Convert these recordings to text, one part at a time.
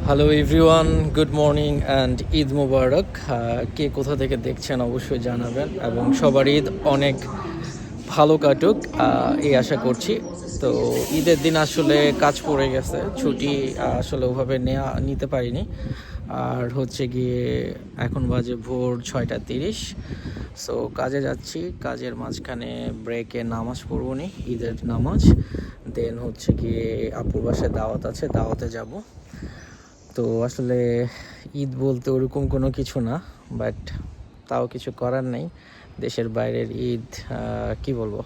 Hello everyone, good morning and Eid Mubarak. কে কোথা থেকে দেখছেন অবশ্যই জানাবেন এবং সবার ঈদ অনেক ভালো কাটুক এই আশা করছি। তো ঈদের দিন আসলে কাজ পড়ে গেছে, ছুটি আসলে ওভাবে নিতে পারিনি। আর হচ্ছে গিয়ে এখন বাজে ভোর 6:30। সো কাজে যাচ্ছি, কাজের মাঝখানে ব্রেকে নামাজ পড়বো নি, ঈদের নামাজ। দেন হচ্ছে গিয়ে আপুর বাসায় দাওয়াত আছে, দাওয়াতে যাব। তো আসলে ঈদ বলতে ওরকম কোনো কিছু না, বাট তাও কিছু করার নেই। দেশের বাইরের ঈদ কি বলবো,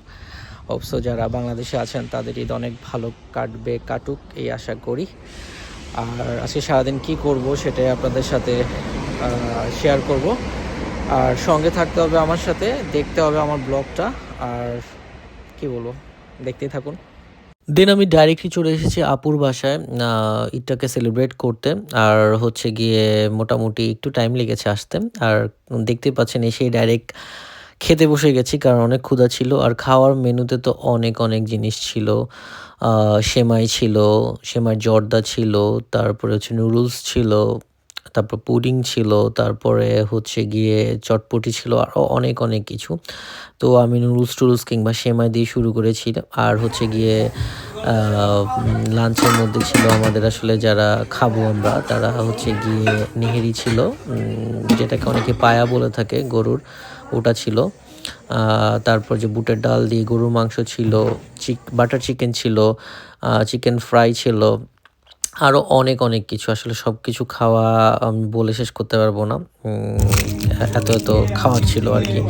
অবশ্য যারা বাংলাদেশে আছেন তাদের ঈদ অনেক ভালো কাটুক এই আশা করি। আর আজকে সারাদিন কি করব সেটাই আপনাদের সাথে শেয়ার করব। আর সঙ্গে থাকতে হবে আমার সাথে, দেখতে হবে আমার ব্লগটা। আর কি বলবো, দেখতেই থাকুন। দেন আমি ডাইরেক্টলি চলে এসেছি আপুর বাসায় ঈদটাকে সেলিব্রেট করতে। আর হচ্ছে গিয়ে মোটামুটি একটু টাইম লেগেছে আসতে। আর দেখতে পাচ্ছেন এসেই ডাইরেক্ট খেতে বসে গেছি, কারণ অনেক ক্ষুধা ছিল। আর খাওয়ার মেনুতে তো অনেক অনেক জিনিস ছিল। সেমাই ছিল, সেমাই জর্দা ছিল, তারপরে হচ্ছে নুডলস ছিল, তারপর পুডিং ছিল, তারপরে হচ্ছে গিয়ে চটপটি ছিল, আরও অনেক অনেক কিছু। তো আমি নুডলস কিংবা সেমাই দিয়ে শুরু করেছি। আর হচ্ছে গিয়ে লাঞ্চের মধ্যে ছিল আমাদের, আসলে যারা খাবো আমরা তারা হচ্ছে গিয়ে নেহেরি ছিল, যেটাকে অনেকে পায়া বলে থাকে গরুর, ওটা ছিল। তারপর যে বুটের ডাল দিয়ে গরুর মাংস ছিল, বাটার চিকেন ছিল, চিকেন ফ্রাই ছিল, আরও অনেক অনেক কিছু। আসলে সব কিছু খাওয়া আমি বলে শেষ করতে পারবো না, এত এত খাওয়ার ছিল আর কি।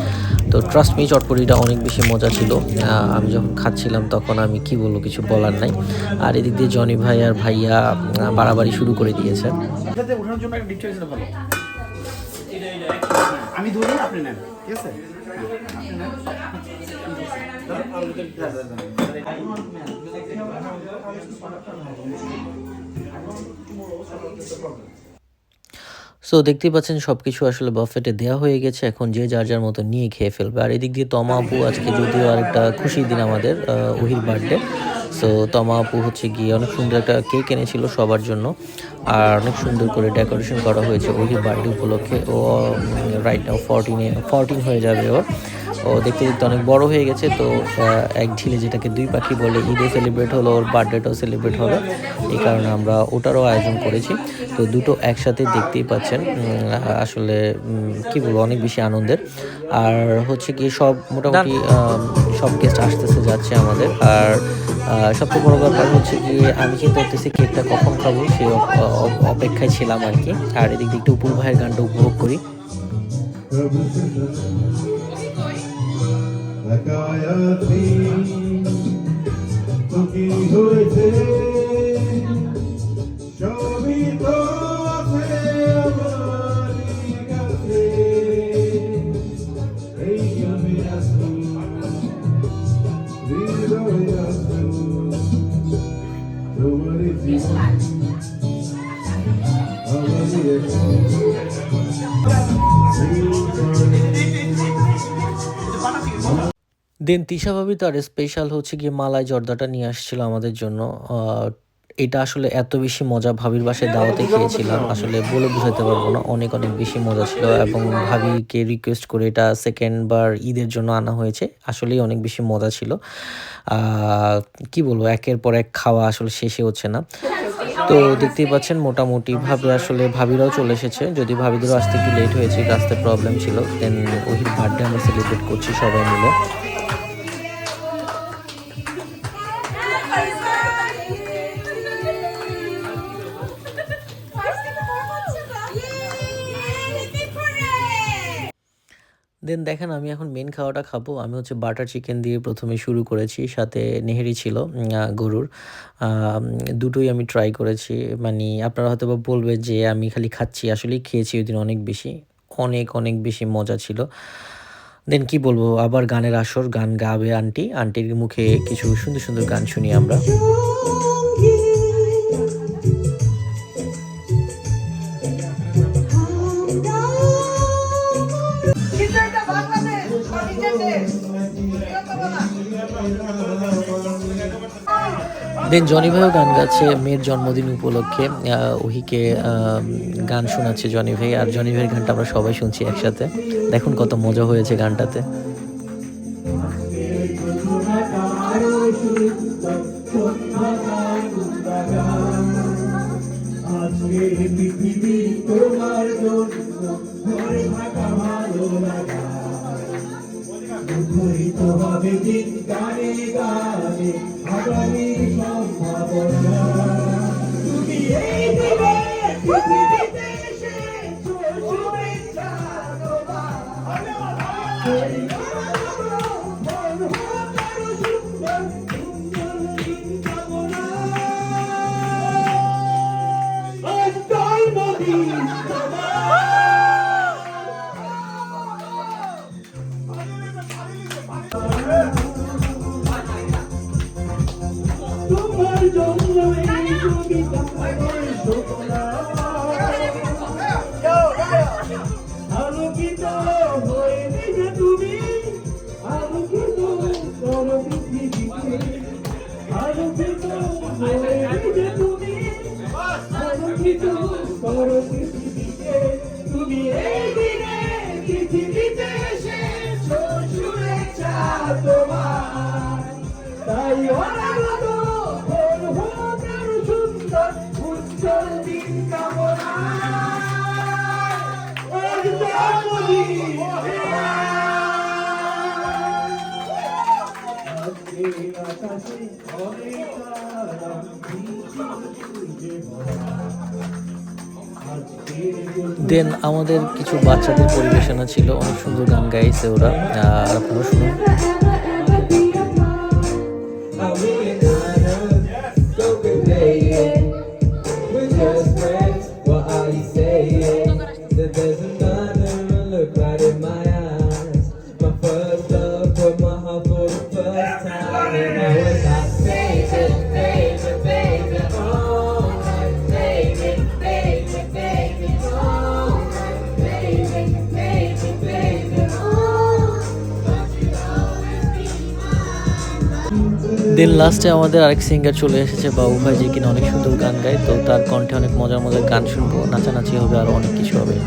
তো ট্রাস্ট মি, চটপটিটা অনেক বেশি মজা ছিল। আমি যখন খাচ্ছিলাম তখন আমি কি বলবো, কিছু বলার নাই। আর এদিক দিয়ে জনি ভাই আর ভাইয়া বাড়াবাড়ি শুরু করে দিয়েছে। আমি ধরি, আপনি নেন, ঠিক আছে? সো দেখতেই পাচ্ছেন সব কিছু আসলে বাফেটে দেওয়া হয়ে গেছে, এখন যে যার যার মতো নিয়ে খেয়ে ফেলবে। আর এদিক দিয়ে তমা আপু, আজকে যদিও আরেকটা খুশির দিন আমাদের, ওহির বার্থডে। সো তমা আপু হচ্ছে গিয়ে অনেক সুন্দর একটা কেক এনেছিল সবার জন্য। আর অনেক সুন্দর করে ডেকোরেশন করা হয়েছে ওহির বার্থডে উপলক্ষে। ও রাইট নাও 14 হয়ে যাবে ওর। ও দেখতে দেখতে অনেক বড় হয়ে গেছে। তো এক ঢিলে যেটাকে দুই পাখি বলে, ঈদে সেলিব্রেট হলো, ওর বার্থডেটাও সেলিব্রেট হবে। এই কারণে আমরা ওটারও আয়োজন করেছি। তো দুটো একসাথে দেখতেই পাচ্ছেন, আসলে কি বলবো, অনেক বেশি আনন্দের। আর হচ্ছে কি সব মোটামুটি সব গেস্ট আসতেছে যাচ্ছে আমাদের। আর সবচেয়ে বড় ব্যাপার হচ্ছে গিয়ে আমি চিন্তা করতেছি কেকটা কখন খাবো, সে অপেক্ষায় ছিলাম আর কি। আর এদিক দিয়ে একটু উপর ভাইয়ের গানটা উপভোগ করি। দেন তিশা ভাবি তার স্পেশাল হচ্ছে গিয়ে মালাই জর্দাটা নিয়ে আসছিল আমাদের জন্য। এটা আসলে এত বেশি মজা, ভাবির বাসায় দাওয়াতে খেয়েছিলাম, আসলে বলে বুঝাতে পারবো না, অনেক অনেক বেশি মজা ছিল। এবং ভাবিকে রিকোয়েস্ট করে এটা সেকেন্ড বার ঈদের জন্য আনা হয়েছে, আসলেই অনেক বেশি মজা ছিল। কি বলবো, একের পর এক খাওয়া আসলে শেষে হচ্ছে না। তো দেখতেই পাচ্ছেন মোটামুটি ভাবে আসলে ভাবিরাও চলে এসেছে, যদি ভাবিদেরও আসতে একটু লেট হয়েছে, রাস্তায় প্রবলেম ছিল। দেন ওহির বার্থডে আমরা সেলিব্রেট করছি সবাই মিলে। দেন দেখেন আমি এখন মেন খাওয়াটা খাবো। আমি হচ্ছে বাটার চিকেন দিয়ে প্রথমে শুরু করেছি, সাথে নেহেরি ছিল গরুর। দুটোই আমি ট্রাই করেছি। মানে আপনারা হয়তো বা বলবে যে আমি খালি খাচ্ছি, আসলেই খেয়েছি ওই দিন অনেক বেশি, অনেক অনেক বেশি মজা ছিল। দেন কি বলবো, আবার গানের আসর, গান গাবে আন্টির মুখে কিছু সুন্দর সুন্দর গান শুনি আমরা। দেন জনি ভাইও গান গাচ্ছে মেয়ের জন্মদিন উপলক্ষে। ওহিকে গান শোনাচ্ছে জনি ভাই, আর জনি ভাইয়ের গানটা আমরা সবাই শুনছি একসাথে। দেখুন কত মজা হয়েছে গানটাতে। মুখরিত হবে দিন গানে গানে আগামীর সম্ভাবনা। তুমি এই দিনে পৃথিবীতে এসেছো, শুভেচ্ছা তোমার। এই মন হোক আরো সুন্দর, সুন্দর দিন কামনা। আজ জন্মদিন তোমার। তোমার জন্য এই কবিতা শোনা, আলোকিত হয়ে নিজে তুমি, আলোকিত করো পৃথিবীকে, আলোকিত হয়ে নিজে তুমি, আলোকিত করো পৃথিবীকে। তুমি এই দিনে পৃথিবীতে এসেছো, শুভেচ্ছা তোমার। তাই অনাগত ভোর হোক আরো সুন্দর, উজ্জ্বল দিন কামনা। আজ জন্মদিন আজকে আকাশে অনেক তারা, সূর্যে ভরা। দেন আমাদের কিছু বাচ্চাদের পরিবেশনা ছিল, অনেক সুন্দর গান গাইছে ওরা, আর আপনারা শুনুন। দেন লাস্টে আমাদের আরেক সিঙ্গার চলে এসেছে বাবু ভাই, যে কিনা অনেক সুন্দর গান গায়। তো তার কণ্ঠে অনেক মজার মজার গান শুনবো, নাচানাচি হবে, আর অনেক কিছু হবে।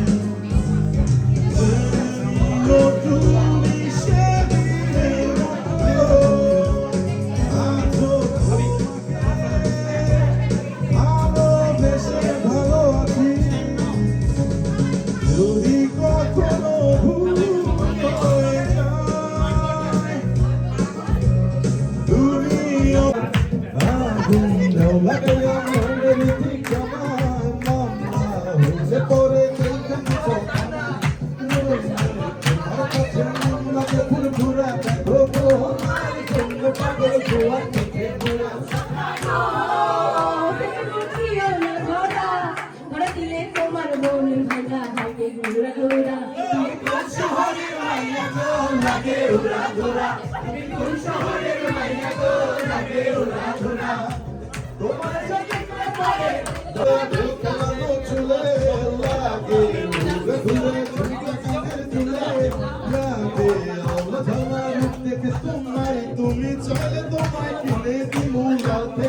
তুমি চলে তোমায় কিনে দিমু রাতে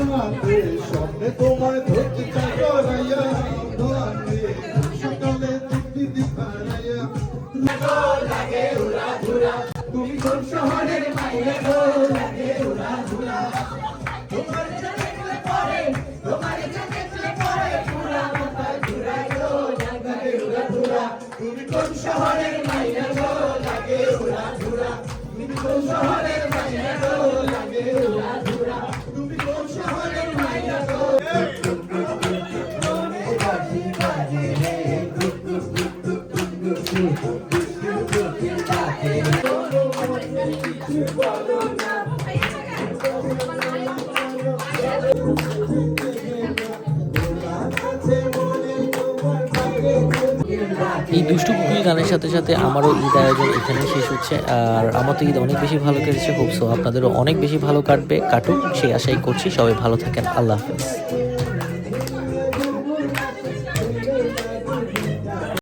রাতে, স্বপ্নে তোমায় ধরতে চাই করাইয়া, সকালে দিব্যি দিপারাইয়া। লাগে উড়া ধুরা, তুমি কোন শহরের মাইয়া গো? লাগে উড়া ধুরা, তোমার দেখলে পরে, তোমার দেখলে পরে পুরা মাথায় ঘুরাই গো। লাগে উড়া ধুরা, তুমি কোন শহরের মাইয়া গো? লাগে উড়া ধুরা, তুমি কোন শহরের মাইয়া গো? লাগে উড়া ধুরা, তুমি কোন শহরের মাইয়া গো? এই দুষ্টু কুকুর গানের সাথে সাথে আমারও ঈদ আয়োজন এখানে শেষ হচ্ছে। আর আমার তো ঈদ অনেক বেশি ভালো কেটেছে, হোপ সো আপনাদেরও অনেক বেশি ভালো কাটবে, কাটুক সেই আশাই করছি। সবাই ভালো থাকেন, আল্লাহ হাফেজ।